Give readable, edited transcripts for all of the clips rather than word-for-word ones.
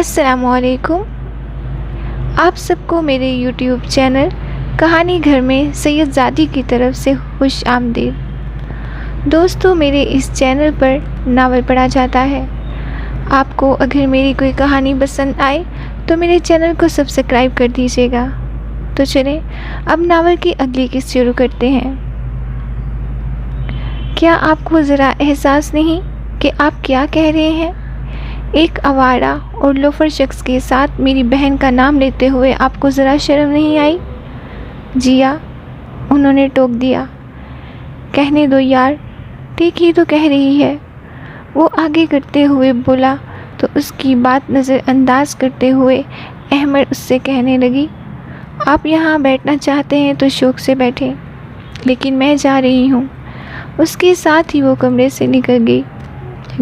السلام علیکم۔ آپ سب کو میرے یوٹیوب چینل کہانی گھر میں سید زادی کی طرف سے خوش آمدید۔ دوستو، میرے اس چینل پر ناول پڑھا جاتا ہے۔ آپ کو اگر میری کوئی کہانی پسند آئے تو میرے چینل کو سبسکرائب کر دیجیے گا۔ تو چلیں اب ناول کی اگلی قسط شروع کرتے ہیں۔ کیا آپ کو ذرا احساس نہیں کہ آپ کیا کہہ رہے ہیں؟ ایک آوارہ اور لوفر شخص کے ساتھ میری بہن کا نام لیتے ہوئے آپ کو ذرا شرم نہیں آئی؟ جیا، انہوں نے ٹوک دیا۔ کہنے دو یار، ٹھیک ہی تو کہہ رہی ہے، وہ آگے کرتے ہوئے بولا تو اس کی بات نظر انداز کرتے ہوئے احمد اس سے کہنے لگی، آپ یہاں بیٹھنا چاہتے ہیں تو شوق سے بیٹھیں، لیکن میں جا رہی ہوں۔ اس کے ساتھ ہی وہ کمرے سے نکل گئی۔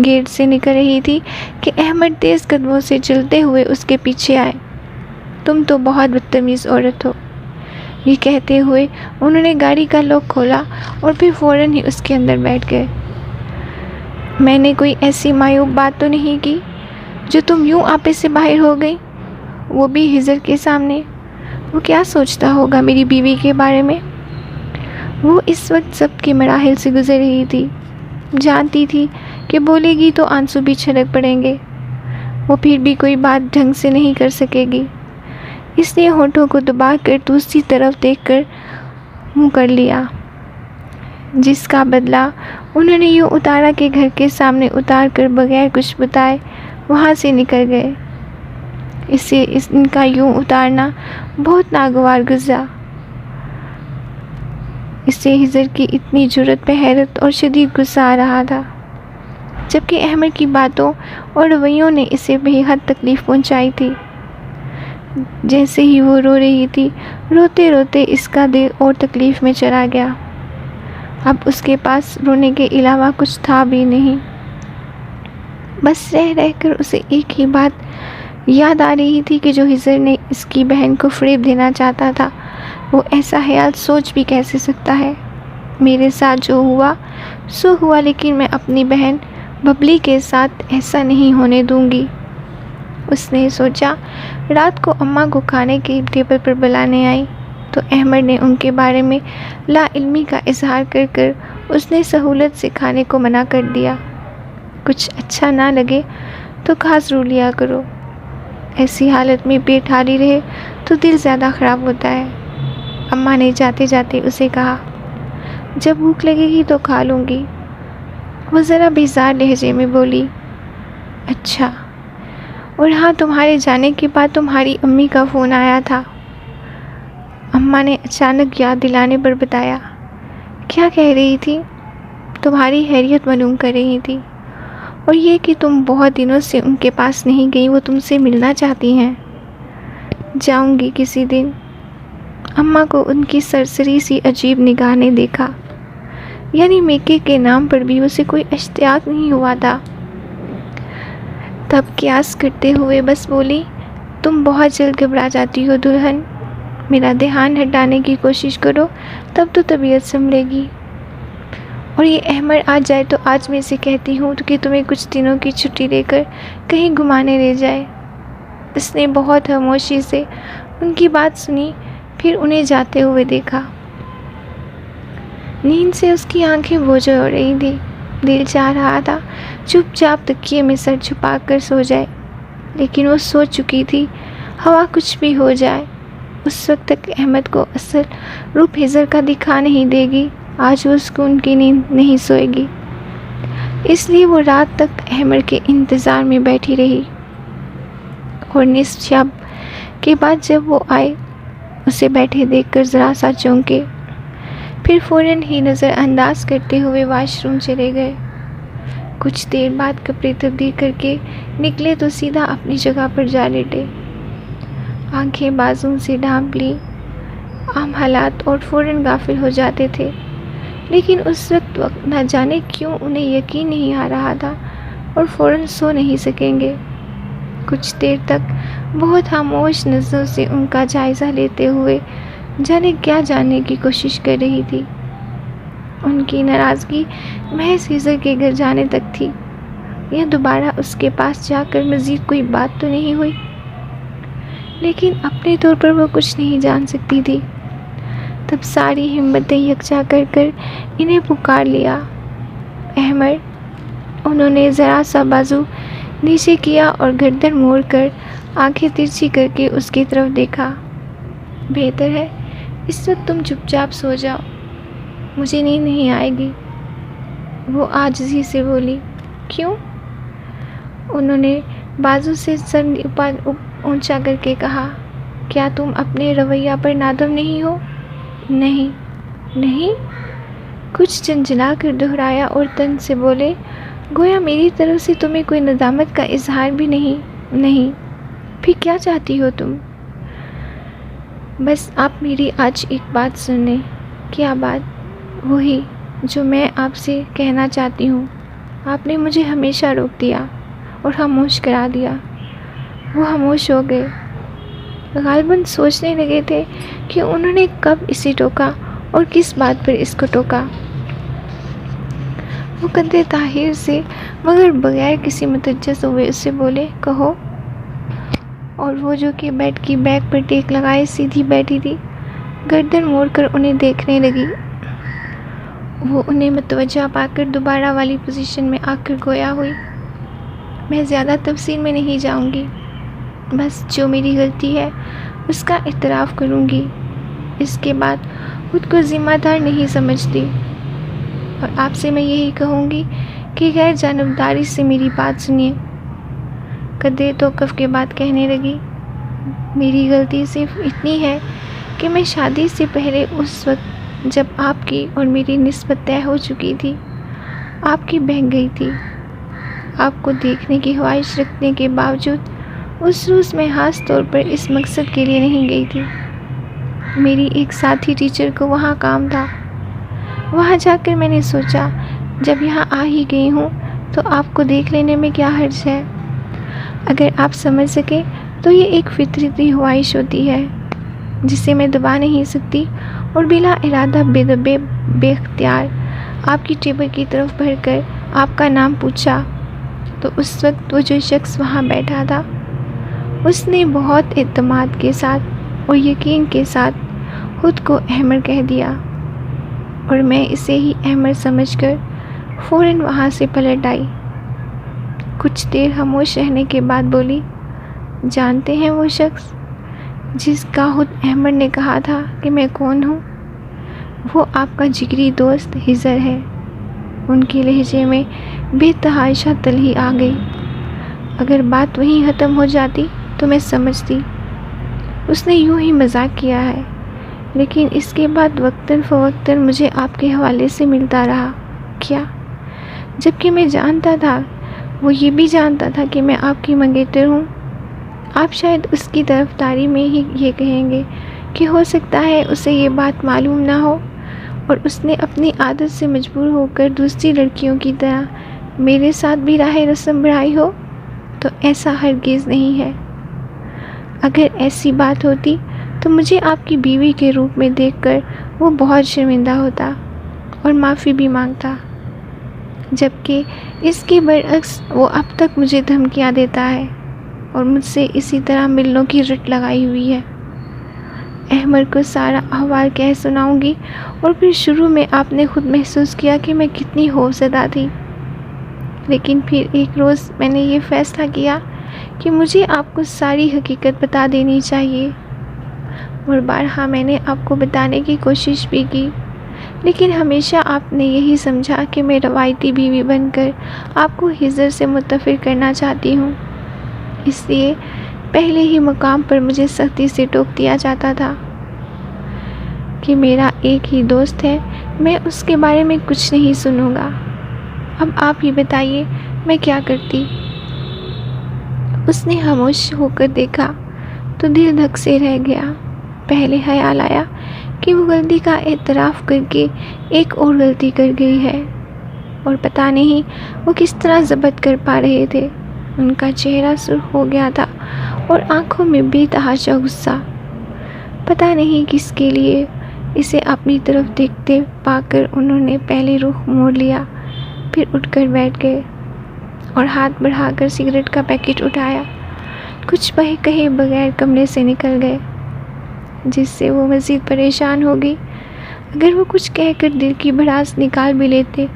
گیٹ سے نکل رہی تھی کہ احمد تیز قدموں سے چلتے ہوئے اس کے پیچھے آئے۔ تم تو بہت بدتمیز عورت ہو، یہ کہتے ہوئے انہوں نے گاڑی کا لاک کھولا اور پھر فوراً ہی اس کے اندر بیٹھ گئے۔ میں نے کوئی ایسی معیوب بات تو نہیں کی جو تم یوں آپے سے باہر ہو گئی، وہ بھی ہجر کے سامنے؟ وہ کیا سوچتا ہوگا میری بیوی کے بارے میں؟ وہ اس وقت سب کے مراحل سے گزر رہی تھی، جانتی تھی کہ بولے گی تو آنسو بھی چھلک پڑیں گے، وہ پھر بھی کوئی بات ڈھنگ سے نہیں کر سکے گی، اس نے ہونٹوں کو دبا کر دوسری طرف دیکھ کر منہ کر لیا، جس کا بدلہ انہوں نے یوں اتارا کہ گھر کے سامنے اتار کر بغیر کچھ بتائے وہاں سے نکل گئے۔ اسے ان کا یوں اتارنا بہت ناگوار گزرا۔ اسے ہجر کی اتنی جرأت پہ حیرت اور شدید غصہ آ رہا تھا، جبکہ احمد کی باتوں اور رویوں نے اسے بے حد تکلیف پہنچائی تھی۔ جیسے ہی وہ رو رہی تھی، روتے روتے اس کا دل اور تکلیف میں چلا گیا۔ اب اس کے پاس رونے کے علاوہ کچھ تھا بھی نہیں۔ بس رہ رہ کر اسے ایک ہی بات یاد آ رہی تھی کہ جو ہجر نے اس کی بہن کو فریب دینا چاہتا تھا، وہ ایسا خیال سوچ بھی کیسے سکتا ہے؟ میرے ساتھ جو ہوا سو ہوا، لیکن میں اپنی بہن ببلی کے ساتھ ایسا نہیں ہونے دوں گی۔ اس نے سوچا۔ رات کو اماں کو کھانے کے ٹیبل پر بلانے آئی تو احمد نے ان کے بارے میں لا علمی کا اظہار کر کر اس نے سہولت سے کھانے کو منع کر دیا۔ کچھ اچھا نہ لگے تو کھا ضرور لیا کرو، ایسی حالت میں پیٹ خالی رہے تو دل زیادہ خراب ہوتا ہے۔ اماں نے جاتے جاتے اسے کہا، جب بھوک لگے گی تو کھا لوں گی۔ وہ ذرا بیزار لہجے میں بولی، اچھا، اور ہاں، تمہارے جانے کے بعد تمہاری امی کا فون آیا تھا، اماں نے اچانک یاد دلانے پر بتایا۔ کیا کہہ رہی تھی؟ تمہاری خیریت معلوم کر رہی تھی، اور یہ کہ تم بہت دنوں سے ان کے پاس نہیں گئی، وہ تم سے ملنا چاہتی ہیں۔ جاؤں گی کسی دن۔ اماں کو ان کی سرسری سی عجیب نگاہ نے دیکھا، یعنی میکے کے نام پر بھی اسے کوئی اشتیاق نہیں ہوا تھا۔ تب قیاس کرتے ہوئے بس بولی، تم بہت جلد گھبرا جاتی ہو دلہن، میرا دھیان ہٹانے کی کوشش کرو تب تو طبیعت سنبھلے گی، اور یہ احمد آ جائے تو آج میں اسے کہتی ہوں کہ تمہیں کچھ دنوں کی چھٹی لے کر کہیں گھمانے لے جائے۔ اس نے بہت خاموشی سے ان کی بات سنی، پھر انہیں جاتے ہوئے دیکھا۔ نیند سے اس کی آنکھیں بوجھل ہو رہی تھی، دل چاہ رہا تھا چپ چاپ تکیے میں سر چھپا کر سو جائے، لیکن وہ سو چکی تھی، ہوا کچھ بھی ہو جائے اس وقت تک احمد کو اصل روپ ہجر کا دکھا نہیں دے گی، آج وہ سکون کی نیند نہیں سوئے گی۔ اس لیے وہ رات تک احمد کے انتظار میں بیٹھی رہی، اور نصف شب کے بعد جب وہ آئے اسے بیٹھے دیکھ کر ذرا سا چونکے، پھر فوراً ہی نظر انداز کرتے ہوئے واش روم چلے گئے۔ کچھ دیر بعد کپڑے تبدیل کر کے نکلے تو سیدھا اپنی جگہ پر جا لیٹے، آنکھیں بازوں سے ڈھانپ لی۔ عام حالات اور فوراً غافل ہو جاتے تھے، لیکن اس وقت نہ جانے کیوں انہیں یقین نہیں آ رہا تھا اور فوراً سو نہیں سکیں گے۔ کچھ دیر تک بہت خاموش نظروں سے ان کا جائزہ لیتے ہوئے جانے کیا جاننے کی کوشش کر رہی تھی۔ ان کی ناراضگی محض ہجر کے گھر جانے تک تھی، یا دوبارہ اس کے پاس جا کر مزید کوئی بات تو نہیں ہوئی، لیکن اپنے طور پر وہ کچھ نہیں جان سکتی تھی۔ تب ساری ہمتیں یکجا کر کر انہیں پکار لیا، احمر۔ انہوں نے ذرا سا بازو نیچے کیا اور گردن موڑ کر آنکھیں ترچھی کر کے اس کی طرف دیکھا۔ بہتر ہے اس وقت تم چپ چاپ سو جاؤ، مجھے نیند نہیں آئے گی، وہ عاجزی سے بولی۔ کیوں؟ انہوں نے بازو سے سر اونچا کر کے کہا۔ کیا تم اپنے رویہ پر نادم نہیں ہو؟ نہیں۔ نہیں؟ کچھ جھنجھلا کر دہرایا اور تن سے بولے، گویا میری طرف سے تمہیں کوئی ندامت کا اظہار بھی نہیں۔ نہیں۔ پھر کیا چاہتی ہو تم؟ بس آپ میری آج ایک بات سن لیں۔ کیا بات؟ وہی جو میں آپ سے کہنا چاہتی ہوں۔ آپ نے مجھے ہمیشہ روک دیا اور خاموش کرا دیا۔ وہ خاموش ہو گئے، غالباً سوچنے لگے تھے کہ انہوں نے کب اسے ٹوکا اور کس بات پر اس کو ٹوکا۔ وہ قدرے طاہر سے مگر بغیر کسی متوجہ ہوئے اس سے بولے، کہو۔ اور وہ جو کہ بیڈ کی بیک پر ٹیک لگائے سیدھی بیٹھی تھی، گردن موڑ کر انہیں دیکھنے لگی۔ وہ انہیں متوجہ پا کر دوبارہ والی پوزیشن میں آ کر گویا ہوئی۔ میں زیادہ تفصیل میں نہیں جاؤں گی، بس جو میری غلطی ہے اس کا اعتراف کروں گی۔ اس کے بعد خود کو ذمہ دار نہیں سمجھتی، اور آپ سے میں یہی کہوں گی کہ غیر جانبداری سے میری بات سنیے۔ قدرے توقف کے بعد کہنے لگی، میری غلطی صرف اتنی ہے کہ میں شادی سے پہلے اس وقت جب آپ کی اور میری نسبت طے ہو چکی تھی، آپ کی بہن گئی تھی۔ آپ کو دیکھنے کی خواہش رکھنے کے باوجود اس روز میں خاص طور پر اس مقصد کے لیے نہیں گئی تھی۔ میری ایک ساتھی ٹیچر کو وہاں کام تھا۔ وہاں جا کر میں نے سوچا جب یہاں آ ہی گئی ہوں تو آپ کو دیکھ لینے میں کیا حرج ہے۔ اگر آپ سمجھ سکیں تو یہ ایک فطری خواہش ہوتی ہے جسے میں دبا نہیں سکتی، اور بلا ارادہ بے دبے بے اختیار آپ کی ٹیبل کی طرف بڑھ کر آپ کا نام پوچھا تو اس وقت وہ جو شخص وہاں بیٹھا تھا اس نے بہت اعتماد کے ساتھ اور یقین کے ساتھ خود کو احمر کہہ دیا، اور میں اسے ہی احمر سمجھ کر فوراً وہاں سے پلٹ آئی۔ کچھ دیر خاموش رہنے کے بعد بولی، جانتے ہیں وہ شخص جس کا خود احمر نے کہا تھا کہ میں کون ہوں؟ وہ آپ کا جگری دوست خضر ہے۔ ان کے لہجے میں بے تحاشا تلخی آ گئی۔ اگر بات وہیں ختم ہو جاتی تو میں سمجھتی اس نے یوں ہی مذاق کیا ہے، لیکن اس کے بعد وقتاً فوقتاً مجھے آپ کے حوالے سے ملتا رہا۔ کیا؟ جبکہ میں جانتا تھا، وہ یہ بھی جانتا تھا کہ میں آپ کی منگیتر ہوں۔ آپ شاید اس کی طرفداری میں ہی یہ کہیں گے کہ ہو سکتا ہے اسے یہ بات معلوم نہ ہو اور اس نے اپنی عادت سے مجبور ہو کر دوسری لڑکیوں کی طرح میرے ساتھ بھی راہ رسم بڑھائی ہو، تو ایسا ہرگز نہیں ہے۔ اگر ایسی بات ہوتی تو مجھے آپ کی بیوی کے روپ میں دیکھ کر وہ بہت شرمندہ ہوتا اور معافی بھی مانگتا، جبکہ اس کے برعکس وہ اب تک مجھے دھمکیاں دیتا ہے اور مجھ سے اسی طرح ملنوں کی رٹ لگائی ہوئی ہے۔ احمر کو سارا احوال کہہ سناؤں گی، اور پھر شروع میں آپ نے خود محسوس کیا کہ میں کتنی خوفزدہ تھی، لیکن پھر ایک روز میں نے یہ فیصلہ کیا کہ مجھے آپ کو ساری حقیقت بتا دینی چاہیے، اور بارہا میں نے آپ کو بتانے کی کوشش بھی کی، لیکن ہمیشہ آپ نے یہی سمجھا کہ میں روایتی بیوی بن کر آپ کو خضر سے متفق کرنا چاہتی ہوں۔ اس لیے پہلے ہی مقام پر مجھے سختی سے ٹوک دیا جاتا تھا کہ میرا ایک ہی دوست ہے، میں اس کے بارے میں کچھ نہیں سنوں گا۔ اب آپ ہی بتائیے میں کیا کرتی؟ اس نے خاموش ہو کر دیکھا تو دل دھک سے رہ گیا۔ پہلے خیال آیا کہ وہ غلطی کا اعتراف کر کے ایک اور غلطی کر گئی ہے، اور پتہ نہیں وہ کس طرح ضبط کر پا رہے تھے۔ ان کا چہرہ سرخ ہو گیا تھا اور آنکھوں میں بے تحاشا غصہ۔ پتہ نہیں کس کے لیے اسے اپنی طرف دیکھتے پا کر انہوں نے پہلے رخ موڑ لیا، پھر اٹھ کر بیٹھ گئے اور ہاتھ بڑھا کر سگریٹ کا پیکٹ اٹھایا۔ کچھ کہے بغیر کمرے سے نکل گئے، جس سے وہ مزید پریشان ہو گئی۔ اگر وہ کچھ کہہ کر دل کی بھڑاس نکال بھی لیتے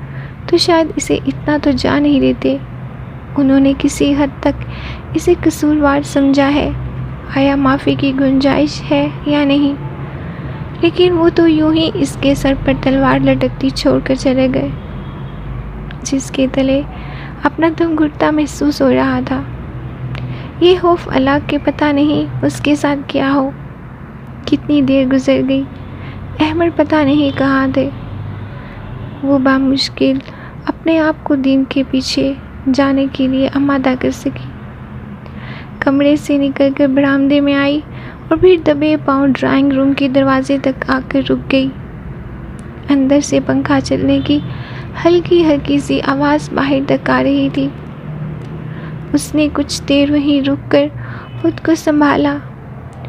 تو شاید اسے اتنا تو جان نہیں لیتے۔ انہوں نے کسی حد تک اسے قصوروار سمجھا ہے، آیا معافی کی گنجائش ہے یا نہیں؟ لیکن وہ تو یوں ہی اس کے سر پر تلوار لٹکتی چھوڑ کر چلے گئے، جس کے تلے اپنا دم گھٹتا محسوس ہو رہا تھا۔ یہ خوف اللہ کے پتہ نہیں اس کے ساتھ کیا ہو۔ کتنی دیر گزر گئی، احمد پتہ نہیں کہاں تھے۔ وہ بامشکل اپنے آپ کو دین کے پیچھے جانے کے لیے آمادہ کر سکی۔ کمرے سے نکل کر برآمدے میں آئی اور پھر دبے پاؤں ڈرائنگ روم کے دروازے تک آ کر رک گئی۔ اندر سے پنکھا چلنے کی ہلکی ہلکی سی آواز باہر تک آ رہی تھی۔ اس نے کچھ دیر وہیں رک کر خود کو سنبھالا،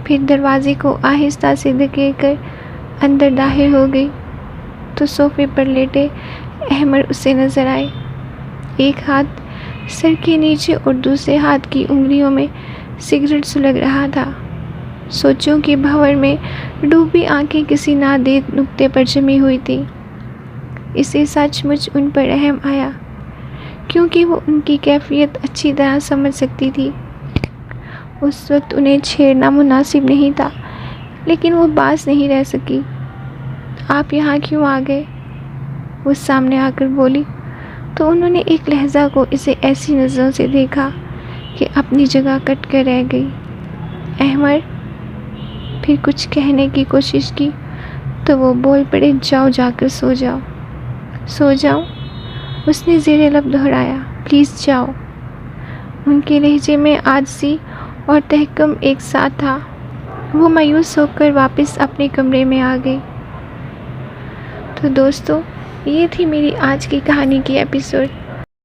پھر دروازے کو آہستہ سے دھکیل کر اندر داخل ہو گئی تو صوفے پر لیٹے احمد اسے نظر آئے۔ ایک ہاتھ سر کے نیچے اور دوسرے ہاتھ کی انگلیوں میں سگریٹ سلگ رہا تھا۔ سوچوں کی بھنور میں ڈوبی آنکھیں کسی نادید نقطے پر جمی ہوئی تھی۔ اسے سچ مچ ان پر رحم آیا، کیونکہ وہ ان کی کیفیت اچھی طرح سمجھ سکتی تھی۔ اس وقت انہیں چھیڑنا مناسب نہیں تھا، لیکن وہ باز نہیں رہ سکی۔ آپ یہاں کیوں آ گئے؟ وہ سامنے آ کر بولی تو انہوں نے ایک لہجہ کو اسے ایسی نظروں سے دیکھا کہ اپنی جگہ کٹ کر رہ گئی۔ احمد پھر کچھ کہنے کی کوشش کی تو وہ بول پڑے، جاؤ جا کر سو جاؤ۔ سو جاؤں؟ اس نے زیر لب دہرایا، پلیز جاؤ۔ ان کے لہجے میں عاجزی اور تحکم ایک ساتھ تھا۔ وہ مایوس ہو کر واپس اپنے کمرے میں آ گئی۔ تو دوستو، یہ تھی میری آج کی کہانی کی ایپیسوڈ۔